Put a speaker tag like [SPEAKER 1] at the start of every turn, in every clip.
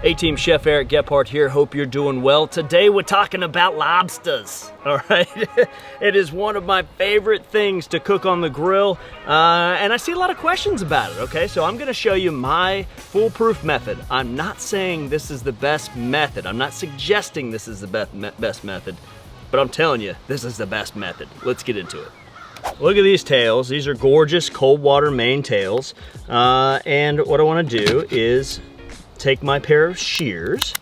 [SPEAKER 1] Hey team, Chef Eric Gephardt here. Hope you're doing well. Today we're talking about lobsters, all right? It is one of my favorite things to cook on the grill, and I see a lot of questions about it, okay? So I'm gonna show you my foolproof method. I'm not saying this is the best method. I'm not suggesting this is the best method, but I'm telling you, this is the best method. Let's get into it. Look at these tails. These are gorgeous cold water Maine tails. And what I wanna do is take my pair of shears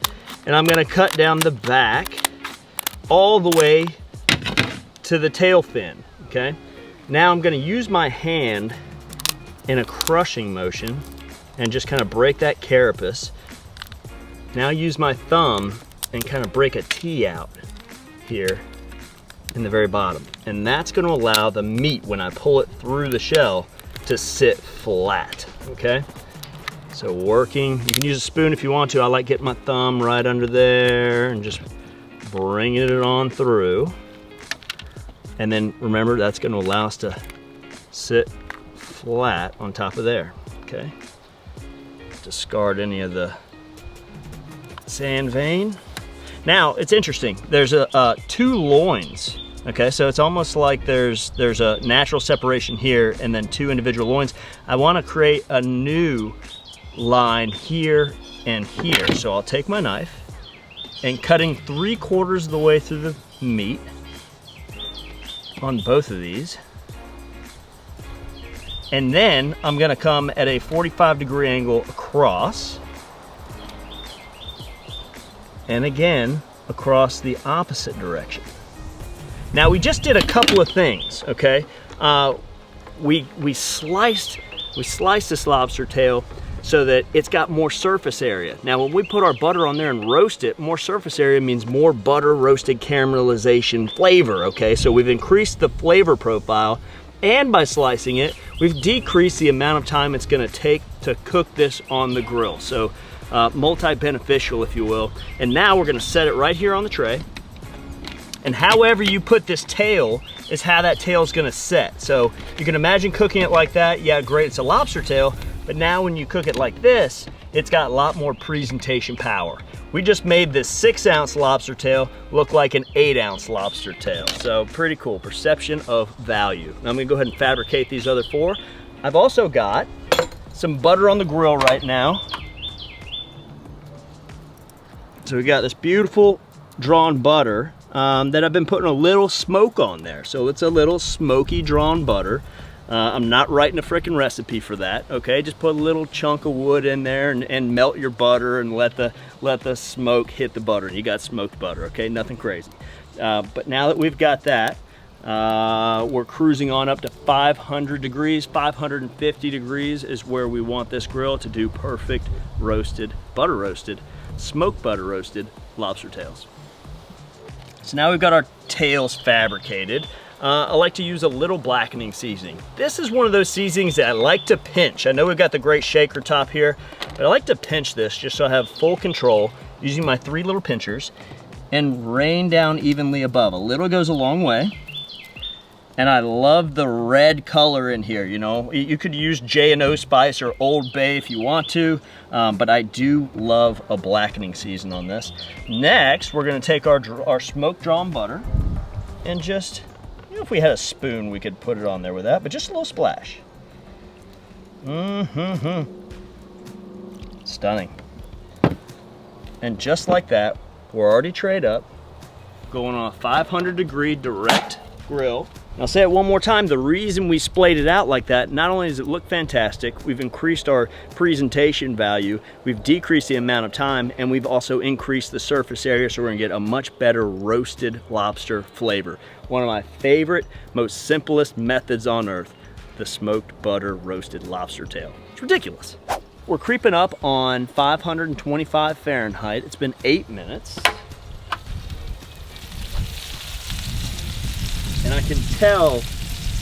[SPEAKER 1] and I'm gonna cut down the back all the way to the tail fin, okay? Now I'm gonna use my hand in a crushing motion and just kind of break that carapace. Now use my thumb and kind of break a T out here in the very bottom. And that's gonna allow the meat, when I pull it through the shell, to sit flat, okay? So working, you can use a spoon if you want to. I like getting my thumb right under there and just bringing it on through. And then remember, that's gonna allow us to sit flat on top of there, okay? Discard any of the sand vein. Now, it's interesting. There's two loins, okay? So it's almost like there's a natural separation here and then two individual loins. I wanna create a new line here and here. So I'll take my knife and cutting 3/4 of the way through the meat on both of these. And then I'm gonna come at a 45-degree angle across. And again, across the opposite direction. Now we just did a couple of things, okay? We sliced this lobster tail so that it's got more surface area. Now when we put our butter on there and roast it, more surface area means more butter roasted caramelization flavor, okay? So we've increased the flavor profile, and by slicing it, we've decreased the amount of time it's gonna take to cook this on the grill. So multi-beneficial, if you will. And now we're gonna set it right here on the tray. And however you put this tail is how that tail is gonna set. So you can imagine cooking it like that. Yeah, great, it's a lobster tail. But now when you cook it like this, it's got a lot more presentation power. We just made this 6-ounce lobster tail look like an 8-ounce lobster tail. So pretty cool, perception of value. Now I'm gonna go ahead and fabricate these other 4. I've also got some butter on the grill right now. So we got this beautiful drawn butter that I've been putting a little smoke on there. So it's a little smoky drawn butter. I'm not writing a frickin' recipe for that, okay? Just put a little chunk of wood in there and melt your butter and let the smoke hit the butter. And you got smoked butter, okay? Nothing crazy. But now that we've got that, we're cruising on up to 500 degrees. 550 degrees is where we want this grill to do perfect roasted, butter roasted, smoked butter roasted lobster tails. So now we've got our tails fabricated. I like to use a little blackening seasoning. This is one of those seasonings that I like to pinch. I know we've got the great shaker top here, but I like to pinch this just so I have full control using my 3 little pinchers and rain down evenly above. A little goes a long way. And I love the red color in here, you know. You could use J&O spice or Old Bay if you want to, but I do love a blackening season on this. Next, we're gonna take our smoke drawn butter and just, you know, if we had a spoon, we could put it on there with that, but just a little splash. Stunning. And just like that, we're already trayed up, going on a 500-degree direct grill. I'll say it one more time, the reason we splayed it out like that, not only does it look fantastic, we've increased our presentation value, we've decreased the amount of time, and we've also increased the surface area, so we're gonna get a much better roasted lobster flavor. One of my favorite, most simplest methods on earth, the smoked butter roasted lobster tail. It's ridiculous. We're creeping up on 525 Fahrenheit. It's been 8 minutes. And I can tell,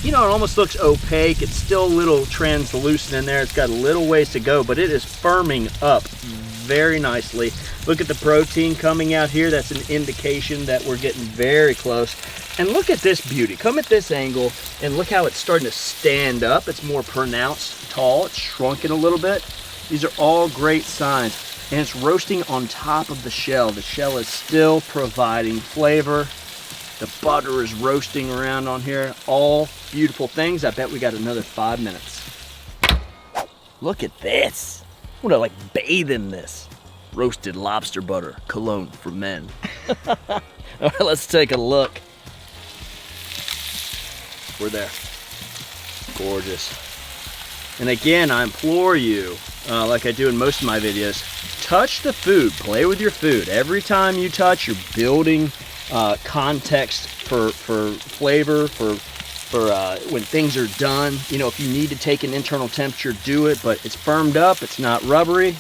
[SPEAKER 1] you know, it almost looks opaque. It's still a little translucent in there. It's got a little ways to go, but it is firming up very nicely. Look at the protein coming out here. That's an indication that we're getting very close. And look at this beauty. Come at this angle and look how it's starting to stand up. It's more pronounced, tall. It's shrunken a little bit. These are all great signs. and it's roasting on top of the shell. The shell is still providing flavor. The butter is roasting around on here. All beautiful things. I bet we got another 5 minutes. Look at this. I want to like bathe in this. Roasted lobster butter, cologne for men. All right, let's take a look. We're there. Gorgeous. And again, I implore you, like I do in most of my videos, touch the food, play with your food. Every time you touch, you're building context for flavor, for when things are done. You know, if you need to take an internal temperature, do it, but it's firmed up, it's not rubbery.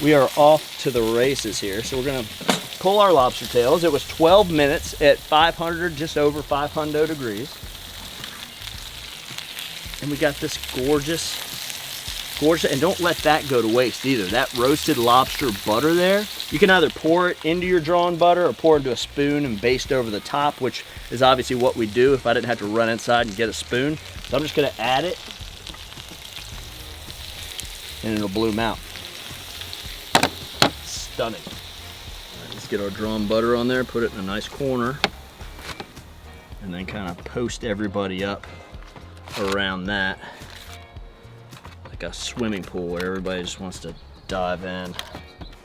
[SPEAKER 1] We are off to the races here. So we're gonna pull our lobster tails. It was 12 minutes at 500, just over 500 degrees. And we got this gorgeous, and don't let that go to waste either. That roasted lobster butter there, you can either pour it into your drawn butter or pour it into a spoon and baste over the top, which is obviously what we do if I didn't have to run inside and get a spoon. So I'm just gonna add it and it'll bloom out. Stunning. All right, let's get our drawn butter on there, put it in a nice corner, and then kind of post everybody up around that, like a swimming pool where everybody just wants to dive in.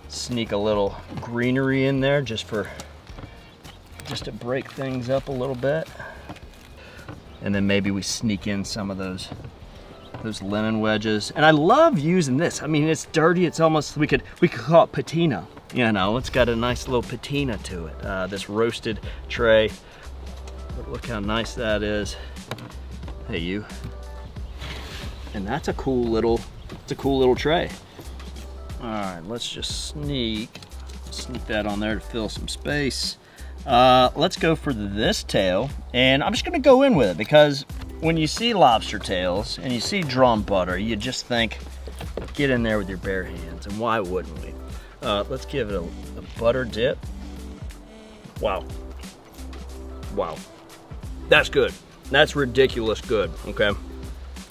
[SPEAKER 1] Sneak a little greenery in there just to break things up a little bit, and then maybe we sneak in some of those lemon wedges. And I love using this. I mean, it's dirty. It's almost, we could call it patina. You know, it's got a nice little patina to it. This roasted tray. But look how nice that is. Hey, you. And that's a cool little tray. All right, let's just sneak that on there to fill some space. Let's go for this tail, and I'm just gonna go in with it because when you see lobster tails and you see drawn butter, you just think, get in there with your bare hands, and why wouldn't we? Let's give it a butter dip. Wow. Wow. That's good. That's ridiculous good, okay?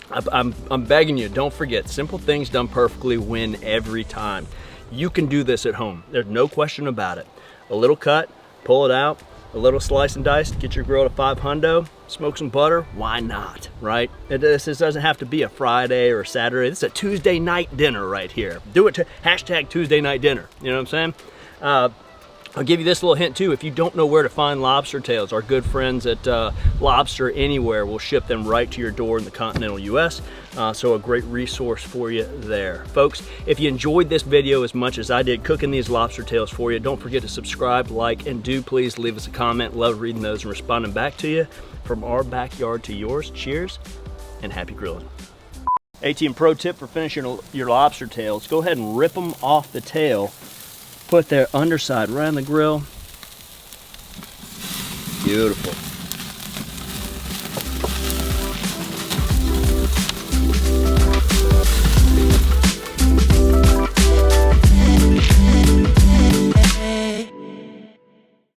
[SPEAKER 1] I'm begging you, don't forget, simple things done perfectly win every time. You can do this at home. There's no question about it. A little cut, pull it out, a little slice and dice, get your grill to 500, smoke some butter, why not, right? This doesn't have to be a Friday or a Saturday. This is a Tuesday night dinner right here. Do it to hashtag Tuesday night dinner, you know what I'm saying? I'll give you this little hint too. If you don't know where to find lobster tails, our good friends at Lobster Anywhere will ship them right to your door in the continental US. So a great resource for you there. Folks, if you enjoyed this video as much as I did cooking these lobster tails for you, don't forget to subscribe, like, and do please leave us a comment. Love reading those and responding back to you. From our backyard to yours, cheers and happy grilling. ATM pro tip for finishing your lobster tails, go ahead and rip them off the tail. Put their underside right on the grill. Beautiful.